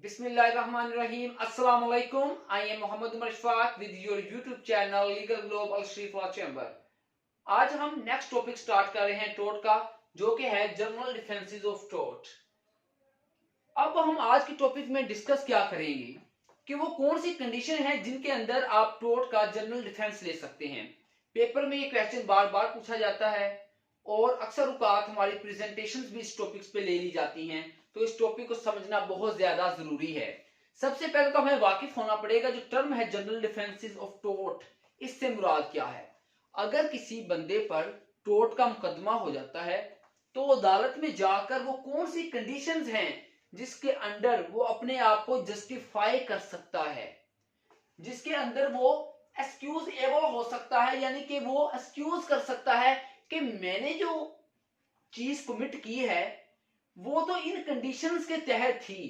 Bismillahirrahmanirrahim. Assalamu alaikum. I am Mohammed Umar Shfaq with your YouTube channel Legal Globe Al Sharif Law Chamber. आज हम next topic start कर रहे हैं tort का, जो कि है जनरल डिफेंसेस ऑफ टोर्ट। अब हम आज के टॉपिक में डिस्कस क्या करेंगे कि वो कौन सी कंडीशन है जिनके अंदर आप टोर्ट का जनरल डिफेंस ले सकते हैं। पेपर में ये क्वेश्चन बार बार पूछा जाता है और अक्सर औकात हमारी प्रेजेंटेशंस भी इस टॉपिक्स पे ले ली जाती हैं, तो इस टॉपिक को समझना बहुत ज्यादा जरूरी है। सबसे पहले तो हमें वाकिफ होना पड़ेगा जो टर्म है जनरल डिफेंसेस ऑफ टोर्ट, इससे मुराद क्या है। अगर किसी बंदे पर टोर्ट का मुकदमा हो जाता है तो अदालत में जाकर वो कौन सी कंडीशंस हैं जिसके अंडर वो अपने आप को जस्टिफाई कर सकता है, जिसके अंदर वो एक्सक्यूज एबल हो सकता है, यानी कि वो एक्सक्यूज कर सकता है कि मैंने जो चीज कमिट की है वो तो इन कंडीशंस के तहत थी,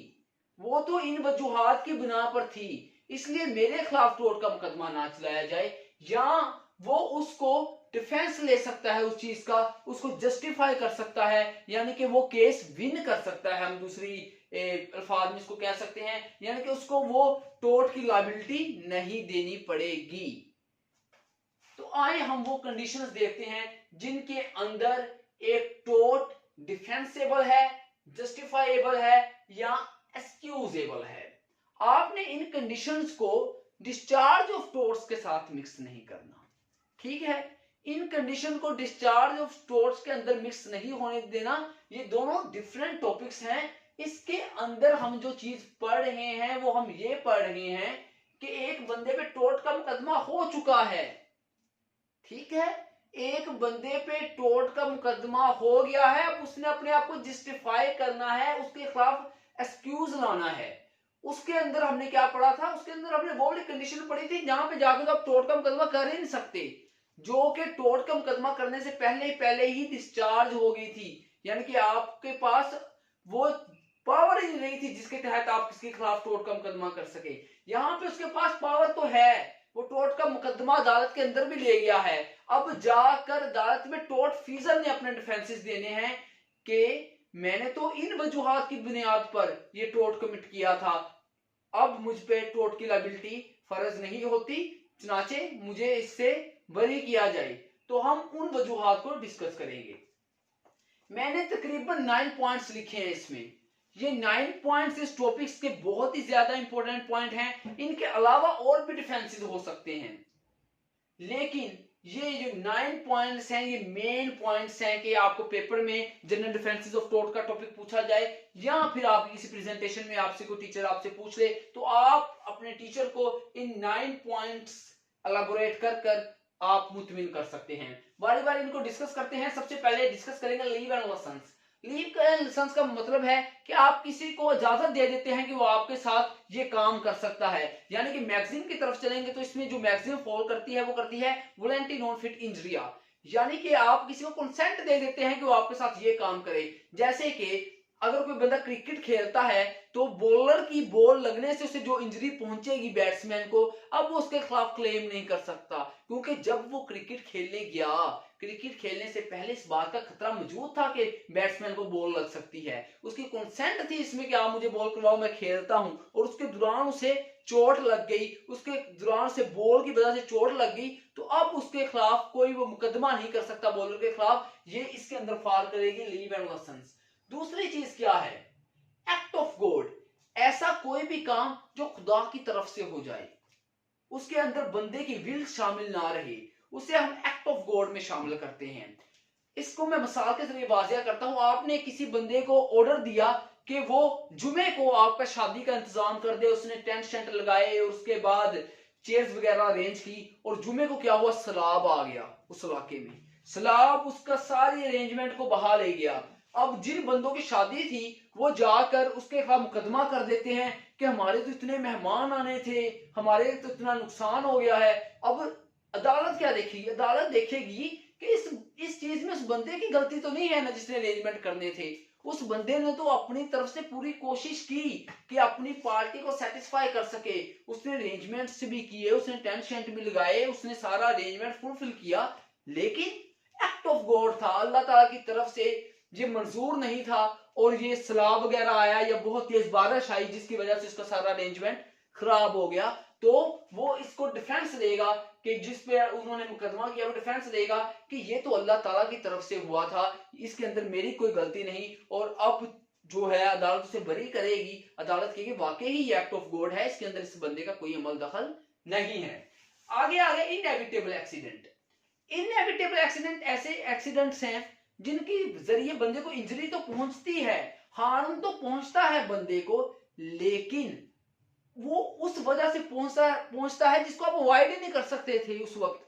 वो तो इन वजूहात की बिना पर थी, इसलिए मेरे खिलाफ टोर्ट का मुकदमा ना चलाया जाए। या वो उसको डिफेंस ले सकता है, उस चीज का उसको जस्टिफाई कर सकता है, यानी कि वो केस विन कर सकता है। हम दूसरी अल्फाज में इसको कह सकते हैं, यानी कि उसको वो टोर्ट की लायबिलिटी नहीं देनी पड़ेगी। तो आए हम वो कंडीशंस देखते हैं जिनके अंदर एक टोर्ट डिफेंसेबल है, जस्टिफाइबल है या एक्सक्यूजेबल है। आपने इन कंडीशंस को डिस्चार्ज ऑफ टोर्ट्स के साथ मिक्स नहीं करना, ठीक है। इन कंडीशन को डिस्चार्ज ऑफ टोर्ट्स के अंदर मिक्स नहीं होने देना। ये दोनों डिफरेंट टॉपिक्स हैं। इसके अंदर हम जो चीज पढ़ रहे हैं वो हम ये पढ़ रहे हैं कि एक बंदे पे टोर्ट का मुकदमा हो चुका है, ठीक है। एक बंदे पे टोर्ट का मुकदमा हो गया है, अब उसने अपने आप को जस्टिफाई करना है, उसके खिलाफ एक्सक्यूज लाना है। उसके अंदर हमने क्या पढ़ा था, उसके अंदर हमने वो वाली कंडीशन पढ़ी थी जहां पे जाकर तो आप टोर्ट का मुकदमा कर ही नहीं सकते, जो कि टोर्ट का मुकदमा करने से पहले ही डिस्चार्ज हो गई थी, यानी कि आपके पास वो पावर ही नहीं थी जिसके तहत आप किसके खिलाफ टोर्ट का मुकदमा कर सके। यहां पे उसके पास पावर तो है, वो टोर्ट का मुकदमा अदालत के अंदर भी ले गया है। अब जाकर अदालत में टोर्ट फीजर ने अपने डिफेंसेस देने हैं कि मैंने तो इन वजूहात की बुनियाद पर ये टोर्ट कमिट किया था, अब मुझ पे टोर्ट की लायबिलिटी फर्ज नहीं होती, चनाचे मुझे इससे बरी किया जाए। तो हम उन वजूहात को डिस्कस करेंगे। मैंने तकरीबन 9 पॉइंट्स लिखे हैं इसमें। ये 9 पॉइंट्स इस टॉपिक्स के बहुत ही ज्यादा इंपॉर्टेंट पॉइंट हैं। इनके अलावा और भी डिफेंसेस हो सकते हैं, लेकिन ये जो 9 पॉइंट्स हैं ये मेन पॉइंट्स हैं कि आपको पेपर में जनरल डिफेंसेस ऑफ टोर्ट का टॉपिक पूछा जाए या फिर आप किसी प्रेजेंटेशन में आपसे कोई टीचर आपसे पूछ ले तो आप अपने टीचर को इन 9 पॉइंट्स एलाबोरेट कर आप मुतमिन कर सकते हैं। बारी बारी इनको डिस्कस करते हैं। सबसे पहले डिस्कस करेंगे leave and license. Leave and license का मतलब है कि आप किसी को इजाजत दे देते हैं कि वो आपके साथ ये काम कर सकता है, यानी कि मैगजीन की तरफ चलेंगे तो इसमें जो मैगजीन फॉलो करती है वो करती है वॉलंटरी नॉन फिट इंजरिया, यानी कि आप किसी को कंसेंट दे देते हैं कि वो आपके साथ ये काम करे। जैसे कि अगर कोई बंदा क्रिकेट खेलता है तो बॉलर की बॉल लगने से उसे जो इंजरी पहुंचेगी बैट्समैन को, अब वो उसके खिलाफ क्लेम नहीं कर सकता, क्योंकि जब वो क्रिकेट खेलने गया, क्रिकेट खेलने से पहले इस बात का खतरा मौजूद था कि बैट्समैन को बॉल लग सकती है, उसकी कंसेंट थी इसमें कि आप मुझे बॉल करवाओ मैं खेलता हूं, और उसके दौरान उसे चोट लग गई, उसके दौरान से बॉल की वजह से चोट लग गई, तो अब उसके खिलाफ कोई वो मुकदमा नहीं कर सकता बॉलर के खिलाफ। ये इसके अंदर फॉल करेगी लीव एंड लाइसेंस। दूसरी चीज क्या है, एक्ट ऑफ गॉड। ऐसा कोई भी काम जो खुदा की तरफ से हो जाए, उसके अंदर बंदे की विल शामिल ना रहे, उसे हम एक्ट ऑफ गॉड में शामिल करते हैं। इसको मैं मिसाल के जरिए वाजिया करता हूं। आपने किसी बंदे को ऑर्डर दिया कि वो जुमे को आपका शादी का इंतजाम कर दे, उसने टेंट शेंट लगाए और उसके बाद चेयर्स वगैरह अरेंज की, और जुमे को क्या हुआ, सैलाब आ गया उस इलाके में, सैलाब उसका सारी अरेंजमेंट को बहा ले गया। अब जिन बंदों की शादी थी वो जाकर उसके खिलाफ मुकदमा कर देते हैं कि हमारे तो इतने मेहमान आने थे, हमारे तो इतना नुकसान हो गया है। अब अदालत क्या देखेगी, अदालत देखेगी कि इस चीज में उस बंदे की गलती तो नहीं है ना जिसने अरेंजमेंट करने थे। उस बंदे ने तो अपनी तरफ से पूरी कोशिश की कि अपनी पार्टी को सेटिस्फाई कर सके, उसने अरेंजमेंट्स भी किए, उसने टेंट शेंट भी लगाए, उसने सारा अरेंजमेंट फुलफिल किया, लेकिन एक्ट ऑफ गॉड था, अल्लाह ताला की तरफ से ये मंजूर नहीं था और ये सैलाब वगैरह आया या बहुत तेज बारिश आई जिसकी वजह से इसका सारा अरेंजमेंट खराब हो गया, तो वो इसको डिफेंस देगा कि जिस पे उन्होंने मुकदमा किया वो डिफेंस देगा कि ये तो अल्लाह ताला की तरफ से हुआ था, इसके अंदर मेरी कोई गलती नहीं, और अब जो है अदालत उसे बरी करेगी। अदालत कहेगी वाकई ही ये एक्ट ऑफ गॉड है, इसके अंदर इस बंदे का कोई अमल दखल नहीं है। आगे आगे इनएविटेबल एक्सीडेंट। इनएविटेबल एक्सीडेंट ऐसे एक्सीडेंट्स हैं जिनकी जरिए बंदे को इंजरी तो पहुंचती है, हार्म तो पहुंचता है बंदे को, लेकिन वो उस वजह से पहुंचता है जिसको आप अवॉइड ही नहीं कर सकते थे उस वक्त।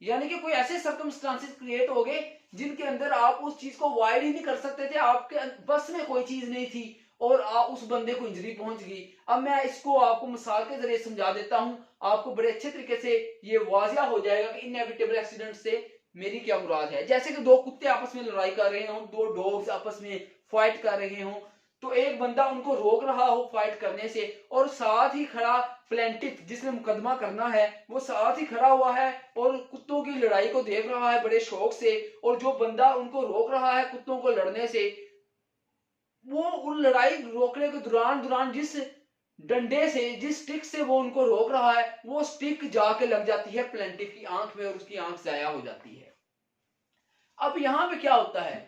यानी कि कोई ऐसे सर्कमस्टांसेस क्रिएट हो गए जिनके अंदर आप उस चीज को अवॉइड ही नहीं कर सकते थे, आपके बस में कोई चीज नहीं थी और उस बंदे को इंजरी पहुंच गई। अब मैं इसको आपको मिसाल के जरिए समझा देता हूं, आपको बड़े अच्छे तरीके से ये वाजिया हो जाएगा कि इनएविटेबल एक्सीडेंट से मेरी क्या मुराद है। जैसे कि दो कुत्ते आपस में लड़ाई कर रहे हो, दो डॉग्स आपस में फाइट कर रहे हो, तो एक बंदा उनको रोक रहा हो फाइट करने से और साथ ही खड़ा प्लेंटिफ जिसने मुकदमा करना है वो साथ ही खड़ा हुआ है और कुत्तों की लड़ाई को देख रहा है बड़े शौक से, और जो बंदा उनको रोक रहा है कुत्तों को लड़ने से, वो उन लड़ाई रोकने के दौरान जिस डंडे से जिस स्टिक से वो उनको रोक रहा है वो स्टिक जाके लग जाती है प्लेंटिफ की आंख में और उसकी आंख जाया हो जाती है। अब यहां पे क्या होता है,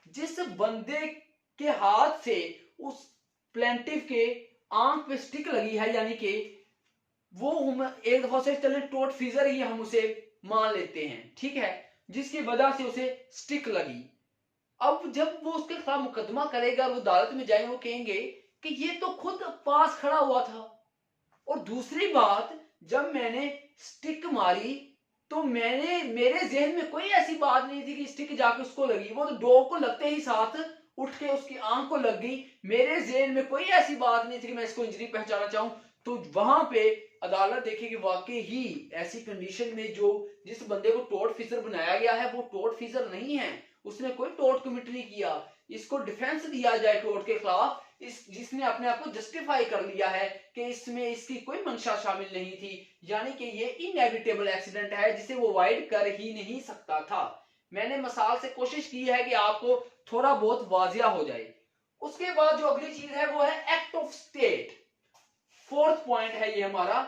जिस बंदे के हाथ से उस प्लेंटिफ के आंख पे स्टिक लगी है, यानी कि वो हम एक दफा से चले टोट फीजर ही हम उसे मान लेते हैं, ठीक है, जिसकी वजह से उसे स्टिक लगी। अब जब वो उसके खिलाफ मुकदमा करेगा और वो अदालत में जाएंगे, वो कहेंगे कि ये तो खुद पास खड़ा हुआ था, और दूसरी बात जब मैंने स्टिक मारी तो मेरे जहन में कोई ऐसी बात नहीं थी कि स्टिक जाके उसको लगी, वो तो डॉग को लगते ही साथ उठ के उसकी आंख को लग गई, मेरे जहन में कोई ऐसी बात नहीं थी कि मैं इसको इंजरी पहचाना चाहूं। तो वहां पे अदालत देखेगी वाकई ही ऐसी कंडीशन में जो जिस बंदे को टोर्ट फीसर बनाया गया है वो टोर्ट फीसर नहीं है, उसने कोई टोर्ट कमिट नहीं किया, इसको डिफेंस दिया जाए टोर्ट के खिलाफ, इस जिसने अपने आप को जस्टिफाई कर लिया है कि इसमें इसकी कोई मंशा शामिल नहीं थी, यानी कि ये इनएविटेबल एक्सीडेंट है जिसे वो अवॉइड कर ही नहीं सकता था। मैंने मिसाल से कोशिश की है कि आपको थोड़ा बहुत वाजिया हो जाए। उसके बाद जो अगली चीज है वो है act of state. Fourth point है ये हमारा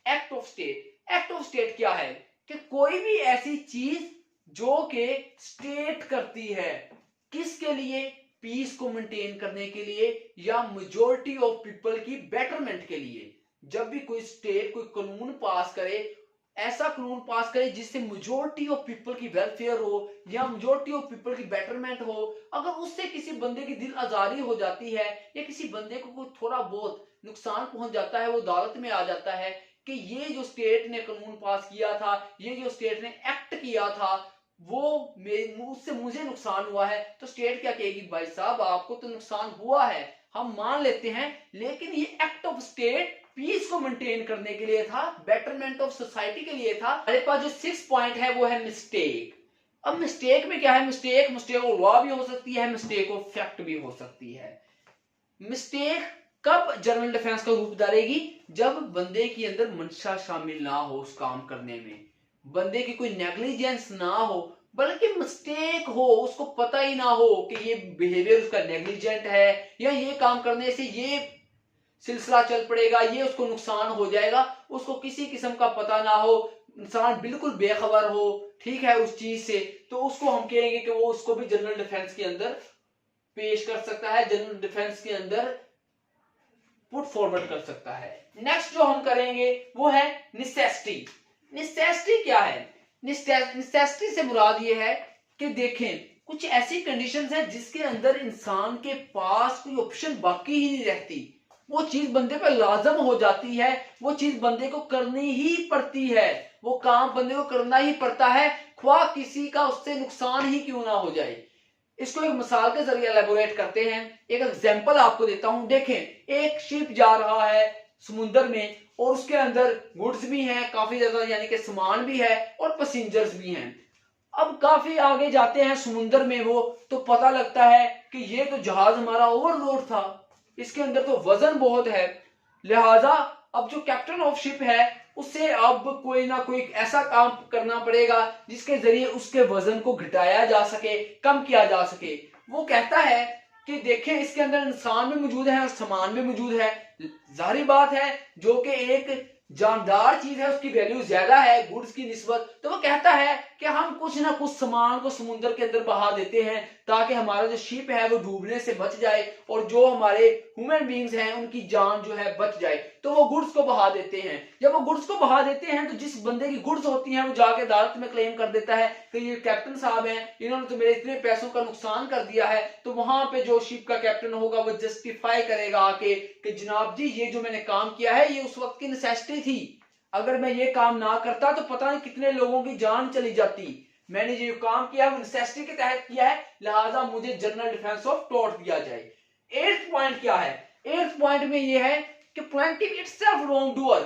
act of state. Act of state क्या है कि कोई भी ऐसी चीज जो कि स्टेट करती है, किसके लिए, पीस को मेंटेन करने के लिए या मेजॉरिटी ऑफ पीपल की बेटरमेंट के लिए। जब भी कोई स्टेट कोई कानून पास करे, ऐसा कानून पास करे जिससे मेजॉरिटी ऑफ पीपल की वेलफेयर हो या मेजॉरिटी ऑफ पीपल की बेटरमेंट हो, अगर उससे किसी बंदे की दिल आजारी हो जाती है या किसी बंदे को कोई थोड़ा बहुत नुकसान पहुंच जाता है, वो अदालत में आ जाता है कि ये जो स्टेट ने कानून पास किया था, ये जो स्टेट ने एक्ट किया था, वो उससे मुझे नुकसान हुआ है, तो स्टेट क्या कहेगी, भाई साहब आपको तो नुकसान हुआ है, हम मान लेते हैं, लेकिन ये एक्ट ऑफ स्टेट पीस को मेंटेन करने के लिए था, बेटरमेंट ऑफ सोसाइटी के लिए था। हमारे पास जो 6 पॉइंट है वो है मिस्टेक। अब मिस्टेक में क्या है, मिस्टेक ऑफ लॉ भी हो सकती है, मिस्टेक ऑफ फैक्ट भी हो सकती है। मिस्टेक कब जनरल डिफेंस का रूप धारेगी, जब बंदे के अंदर मंशा शामिल ना हो उस काम करने में, बंदे की कोई नेग्लिजेंस ना हो, बल्कि मिस्टेक हो, उसको पता ही ना हो कि ये बिहेवियर उसका नेग्लिजेंट है या ये काम करने से ये सिलसिला चल पड़ेगा, ये उसको नुकसान हो जाएगा, उसको किसी किस्म का पता ना हो, इंसान बिल्कुल बेखबर हो, ठीक है, उस चीज से, तो उसको हम कहेंगे कि वो उसको भी जनरल डिफेंस के अंदर पेश कर सकता है, जनरल डिफेंस के अंदर पुट फॉरवर्ड कर सकता है। नेक्स्ट जो हम करेंगे वो है निसेसिटी। निसेसिटी क्या है, निसेसिटी से मुराद ये है कि देखें कुछ ऐसी कंडीशंस हैं जिसके अंदर इंसान के पास कोई ऑप्शन बाकी ही नहीं रहती, वो चीज बंदे पे लाजम हो जाती है, वो चीज बंदे को करनी ही पड़ती है, वो काम बंदे को करना ही पड़ता है, ख्वाह किसी का उससे नुकसान ही क्यों ना हो जाए। इसको एक मिसाल के जरिए एलेबोरेट करते हैं, एक एग्जांपल आपको देता हूं। देखें एक शिप जा रहा है समुद्र में और उसके अंदर गुड्स भी हैं काफी ज्यादा, यानी कि सामान भी है और पैसेंजर्स भी हैं। अब काफी आगे जाते हैं समुद्र में वो, तो पता लगता है कि ये तो जहाज हमारा ओवरलोड था, इसके अंदर तो वजन बहुत है, लिहाजा अब जो कैप्टन ऑफ शिप है उसे अब कोई ना कोई ऐसा काम करना पड़ेगा जिसके जरिए उसके वजन को घटाया जा सके, कम किया जा सके। वो कहता है कि देखें इसके अंदर इंसान भी मौजूद है और सामान भी मौजूद है। जाहिर बात है जो कि एक जानदार चीज है उसकी वैल्यू ज्यादा है गुड्स की निस्बत। तो वो कहता है कि हम कुछ ना कुछ सामान को समुद्र के अंदर बहा देते हैं ताकि हमारा जो शिप है वो डूबने से बच जाए और जो हमारे ह्यूमन बींग्स हैं उनकी जान जो है बच जाए। तो वो गुड्स को बहा देते हैं। जब वो गुड्स को बहा देते हैं तो जिस बंदे की गुड्स होती हैं वो जाके अदालत में क्लेम कर देता है कि ये कैप्टन साहब हैं, इन्होंने तो मेरे इतने पैसों का नुकसान कर दिया है। तो वहां पे जो शिप का कैप्टन होगा वो जस्टिफाई करेगा आके कि जनाब जी ये जो मैंने काम किया है ये उस वक्त की नेसेसिटी थी, अगर मैं ये काम ना करता तो पता नहीं कितने लोगों की जान चली जाती। मैंने जो काम किया है वो नेसेसिटी के तहत किया है, लिहाजा मुझे जनरल डिफेंस ऑफ टॉर्ट दिया जाए। 8th पॉइंट क्या है? 8th पॉइंट में ये है कि प्लेंटिव इटसेल्फ रॉन्ग डूअर,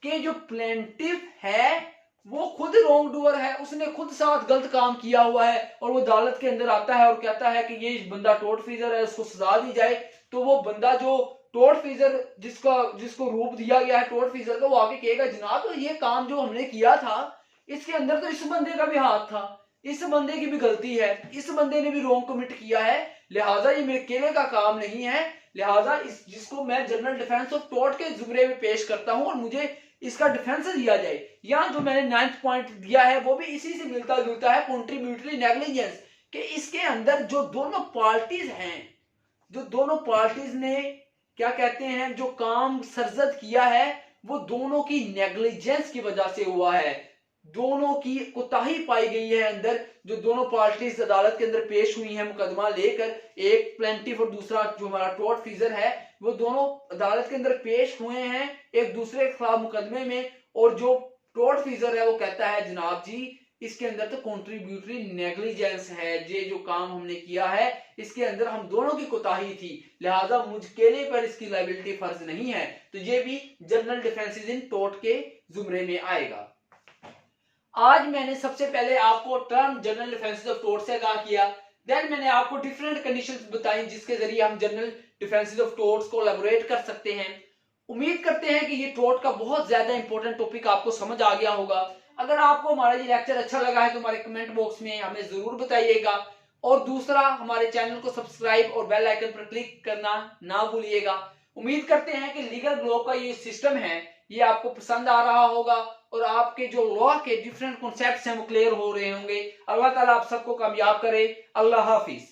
के जो प्लेंटिव है वो खुद रॉन्ग डूअर है, उसने खुद साथ गलत काम किया हुआ है और वो अदालत के अंदर आता है और कहता है कि ये बंदा टोर्ट फीजर है, उसको सजा दी जाए। तो वो बंदा जो टोर्ट फीजर जिसको रूप दिया गया है टोर्ट फीजर का, वो आगे कहेगा जनाब तो ये काम जो हमने किया था इसके अंदर तो इस बंदे का भी हाथ था, इस बंदे की भी गलती है, इस बंदे ने भी रॉन्ग कमिट किया है, लिहाजा ये मेरे अकेले का काम नहीं है, लिहाजा इस जिसको मैं जनरल डिफेंस ऑफ टॉर्ट के जुमरे में पेश करता हूं और मुझे इसका डिफेंस दिया जाए। यहां जो मैंने 9th पॉइंट दिया है वो भी इसी से मिलता जुलता है, कंट्रीब्यूटरी नेग्लिजेंस, कि इसके अंदर जो दोनों पार्टीज हैं, जो दोनों पार्टीज ने क्या कहते हैं जो काम सरजद किया है वो दोनों की नेग्लिजेंस की वजह से हुआ है, दोनों की कोताही पाई गई है अंदर। जो दोनों पार्टीज अदालत के अंदर पेश हुई हैं मुकदमा लेकर, एक प्लेंटिफ और दूसरा जो हमारा टॉर्ट फीजर है, वो दोनों अदालत के अंदर पेश हुए हैं एक दूसरे के खिलाफ मुकदमे में। और जो टॉर्ट फीजर है वो कहता है जनाब जी इसके अंदर तो कंट्रीब्यूटरी नेग्लिजेंस है, ये जो काम हमने किया है इसके अंदर हम दोनों की कोताही थी, लिहाजा मुझ अकेले पर इसकी लायबिलिटी फर्ज नहीं है। तो ये भी जनरल डिफेंसेस इन टॉर्ट के जुमरे में आएगा। आज मैंने सबसे पहले आपको term general defences of tort से आगाह किया, देन मैंने आपको डिफरेंट कंडीशंस बताई जिसके जरिए हम जनरल डिफेंसेस ऑफ टॉर्ट्स को एलैबोरेट कर सकते हैं। उम्मीद करते हैं कि ये टॉर्ट का बहुत ज्यादा इंपॉर्टेंट टॉपिक आपको समझ आ गया होगा। अगर आपको हमारा ये लेक्चर अच्छा लगा है तो हमारे कमेंट बॉक्स में हमें जरूर बताइएगा और दूसरा हमारे चैनल को सब्सक्राइब और बेल आइकन पर क्लिक करना ना भूलिएगा। उम्मीद करते हैं कि लीगल ग्लोब का ये सिस्टम है ये आपको पसंद आ रहा होगा और आपके जो लॉ के डिफरेंट कॉन्सेप्ट्स हैं वो क्लियर हो रहे होंगे। अल्लाह ताला आप सबको कामयाब करे। अल्लाह हाफिज।